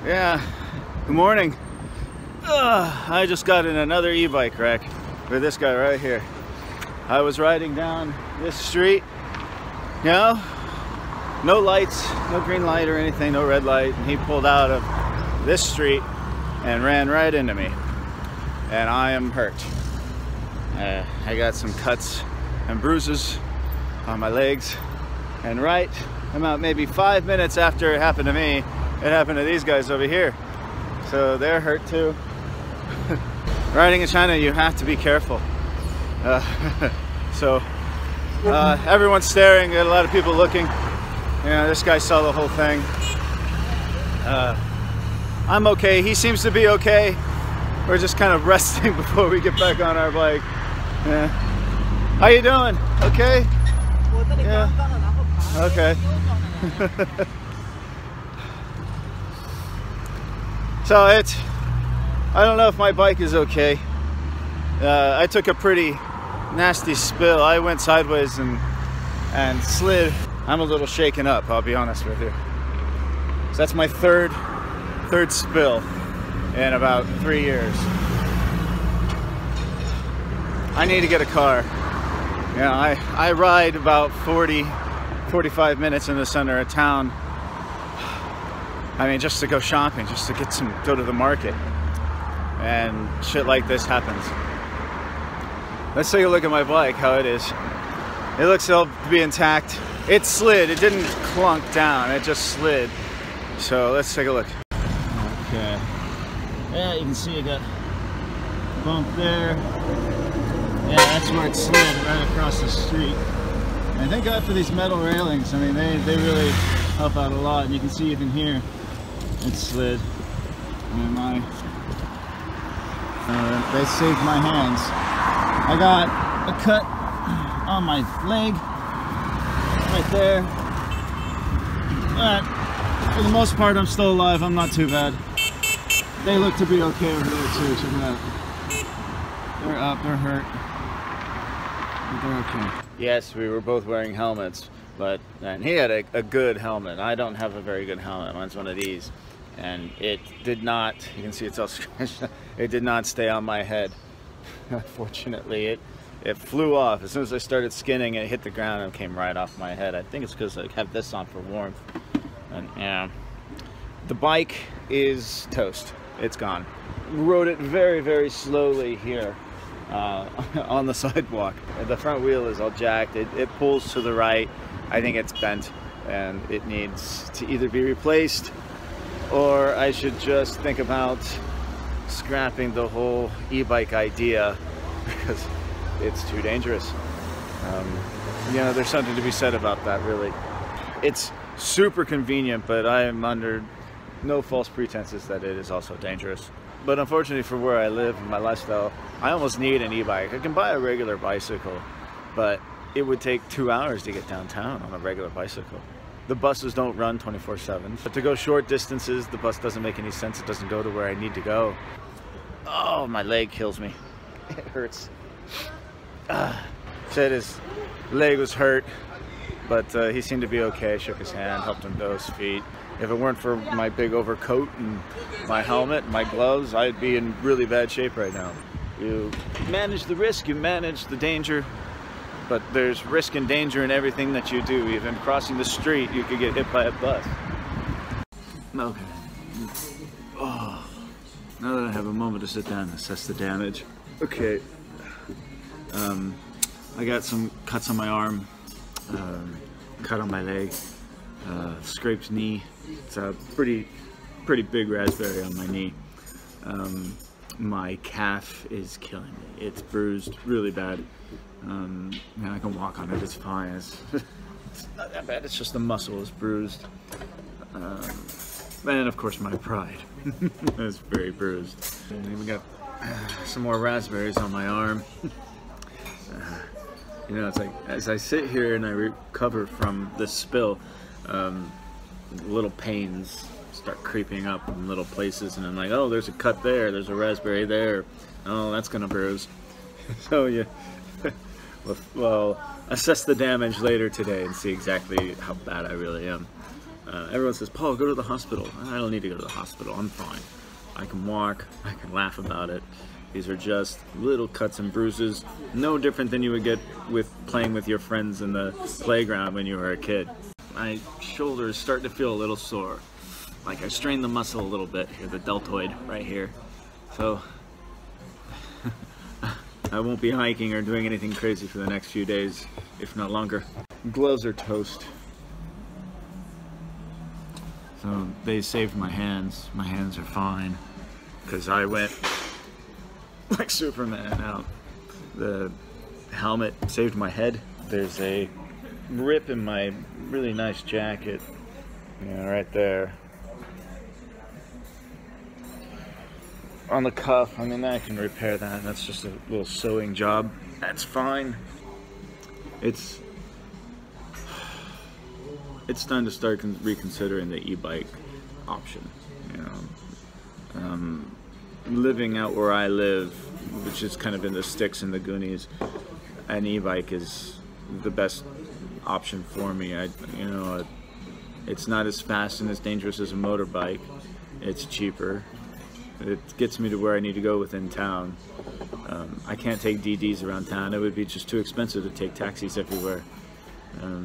Yeah, good morning. I just got in another e-bike wreck with this guy right here. I was riding down this street, you know, no lights, no green light or anything, no red light, and he pulled out of this street and ran right into me, and I am hurt. I got some cuts and bruises on my legs, and right about maybe 5 minutes after it happened to me, it happened to these guys over here. So they're hurt too. Riding in China, you have to be careful. Everyone's staring, got a lot of people looking. You know, this guy saw the whole thing. I'm okay, he seems to be okay. We're just kind of resting before we get back on our bike. Yeah. How you doing? Okay? Yeah. Okay. So I don't know if my bike is okay. I took a pretty nasty spill. I went sideways and slid. I'm a little shaken up, I'll be honest with you. So that's my third spill in about 3 years. I need to get a car. You know, I ride about 45 minutes in the center of town. I mean, just to go shopping, just to go to the market. And shit like this happens. Let's take a look at my bike, how it is. It looks to be intact. It slid, it didn't clunk down, it just slid. So let's take a look. Okay. Yeah, you can see it got a bump there. Yeah, that's where it slid, right across the street. And thank God for these metal railings. I mean, they really help out a lot. And you can see even here, it slid. And they saved my hands. I got a cut on my leg, right there. But for the most part, I'm still alive. I'm not too bad. They look to be okay over there too. Check it out. They're up, they're hurt. But they're okay. Yes, we were both wearing helmets, and he had a good helmet. I don't have a very good helmet. Mine's one of these. And it did not, you can see it's all scratched, it did not stay on my head. Unfortunately, it flew off. As soon as I started skinning, it hit the ground and came right off my head. I think it's because I have this on for warmth. And yeah, the bike is toast. It's gone. Rode it very, very slowly here on the sidewalk. The front wheel is all jacked. It pulls to the right. I think it's bent and it needs to either be replaced, or I should just think about scrapping the whole e-bike idea because it's too dangerous. You know, there's something to be said about that, really. It's super convenient, but I am under no false pretenses that it is also dangerous. But unfortunately for where I live and my lifestyle, I almost need an e-bike. I can buy a regular bicycle, but it would take 2 hours to get downtown on a regular bicycle. The buses don't run 24/7. But to go short distances, the bus doesn't make any sense. It doesn't go to where I need to go. Oh, my leg kills me. It hurts. Said his leg was hurt, but he seemed to be okay. Shook his hand, helped him to his feet. If it weren't for my big overcoat and my helmet, my gloves, I'd be in really bad shape right now. You manage the risk, you manage the danger. But there's risk and danger in everything that you do. Even crossing the street, you could get hit by a bus. Okay. Oh. Now that I have a moment to sit down and assess the damage. Okay. I got some cuts on my arm, cut on my leg, scraped knee. It's a pretty big raspberry on my knee. My calf is killing me. It's bruised really bad. I can walk on it, it's fine. It's not that bad, it's just the muscle is bruised. And of course my pride is very bruised. And we got some more raspberries on my arm. You know, it's like, as I sit here and I recover from this spill, little pains start creeping up in little places, and I'm like, oh, there's a cut there, there's a raspberry there, oh, that's gonna bruise. So you well, assess the damage later today and see exactly how bad I really am. Everyone says, Paul, go to the hospital. I don't need to go to the hospital. I'm fine. I can walk. I can laugh about it. These are just little cuts and bruises, no different than you would get with playing with your friends in the playground when you were a kid. My shoulders start to feel a little sore. Like I strained the muscle a little bit here, the deltoid right here. So I won't be hiking or doing anything crazy for the next few days, if not longer. Gloves are toast. So they saved my hands. My hands are fine because I went like Superman out. The helmet saved my head. There's a rip in my really nice jacket, right there. On the cuff, I mean, I can repair that. That's just a little sewing job. That's fine. It's time to start reconsidering the e-bike option. Living out where I live, which is kind of in the sticks and the Goonies, an e-bike is the best option for me. It's not as fast and as dangerous as a motorbike. It's cheaper. It gets me to where I need to go within town. I can't take DDs around town. It would be just too expensive to take taxis everywhere.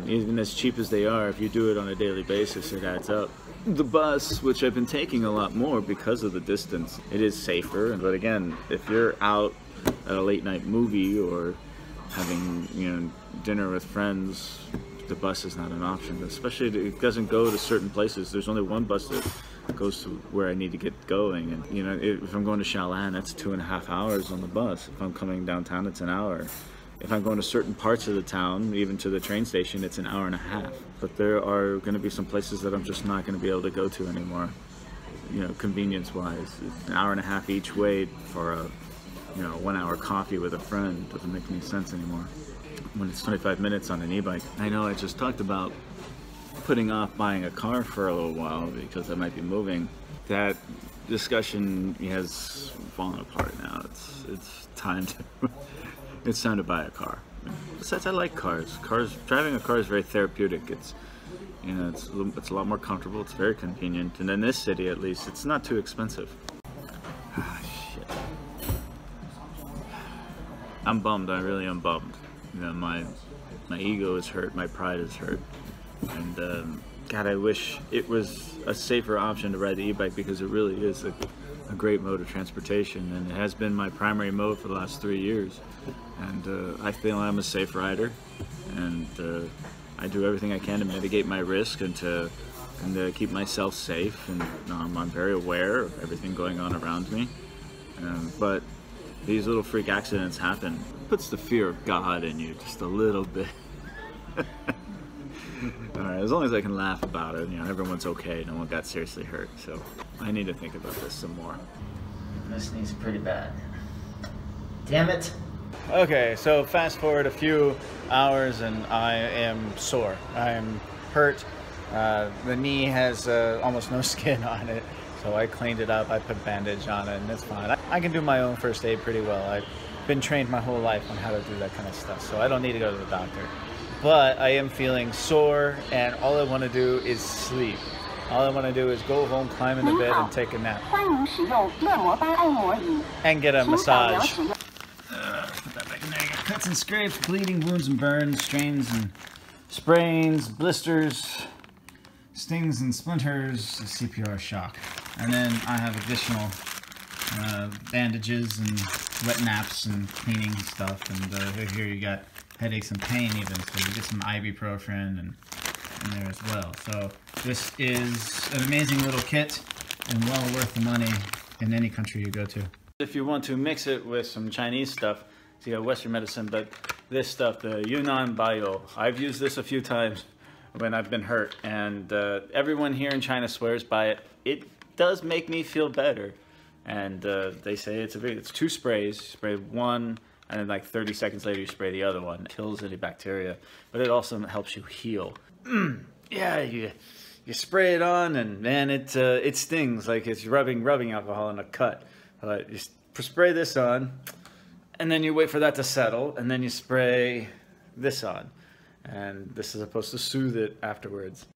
Even as cheap as they are, if you do it on a daily basis, it adds up. The bus, which I've been taking a lot more because of the distance, it is safer. But again, if you're out at a late night movie or having dinner with friends, the bus is not an option. Especially it doesn't go to certain places. There's only one bus that goes to where I need to get going. And if I'm going to Shaolan, that's 2.5 hours on the bus. If I'm coming downtown, it's an hour. If I'm going to certain parts of the town, even to the train station, it's an hour and a half. But there are going to be some places that I'm just not going to be able to go to anymore, convenience-wise. It's an hour and a half each way for a 1 hour coffee with a friend. Doesn't make any sense anymore when it's 25 minutes on an e-bike. I know I just talked about putting off buying a car for a little while because I might be moving. That discussion has fallen apart now. It's time to it's time to buy a car. Besides, I like cars. Driving a car is very therapeutic. It's a lot more comfortable. It's very convenient, and in this city, at least, it's not too expensive. Shit. I'm bummed. I really am bummed. My ego is hurt. My pride is hurt, and God, I wish it was a safer option to ride the e-bike because it really is a great mode of transportation, and it has been my primary mode for the last 3 years. And I feel I'm a safe rider, and I do everything I can to mitigate my risk and to keep myself safe. And I'm very aware of everything going on around me. But these little freak accidents happen. It puts the fear of God in you just a little bit. Alright, as long as I can laugh about it, everyone's okay, no one got seriously hurt, so I need to think about this some more. This needs pretty bad. Damn it! Okay, so fast forward a few hours and I am sore. I am hurt. The knee has almost no skin on it, so I cleaned it up, I put a bandage on it, and it's fine. I can do my own first aid pretty well. I've been trained my whole life on how to do that kind of stuff, so I don't need to go to the doctor. But I am feeling sore, and all I want to do is sleep. All I want to do is go home, climb into bed, and take a nap. And get a massage. Put that back in there. Cuts and scrapes, bleeding, wounds and burns, strains and sprains, blisters, stings and splinters, CPR shock. And then I have additional bandages and wet naps and cleaning stuff. And here you got headaches and pain even, so you get some ibuprofen in there as well. So this is an amazing little kit and well worth the money in any country you go to. If you want to mix it with some Chinese stuff, so you got Western medicine, but this stuff, the Yunnan Bio, I've used this a few times when I've been hurt, and everyone here in China swears by it. It does make me feel better, and they say it's 2 sprays. You spray one, and then like 30 seconds later you spray the other one. It kills any bacteria, but it also helps you heal. Yeah, you spray it on, and man, it stings like it's rubbing alcohol in a cut. But you spray this on, and then you wait for that to settle, and then you spray this on. And this is supposed to soothe it afterwards.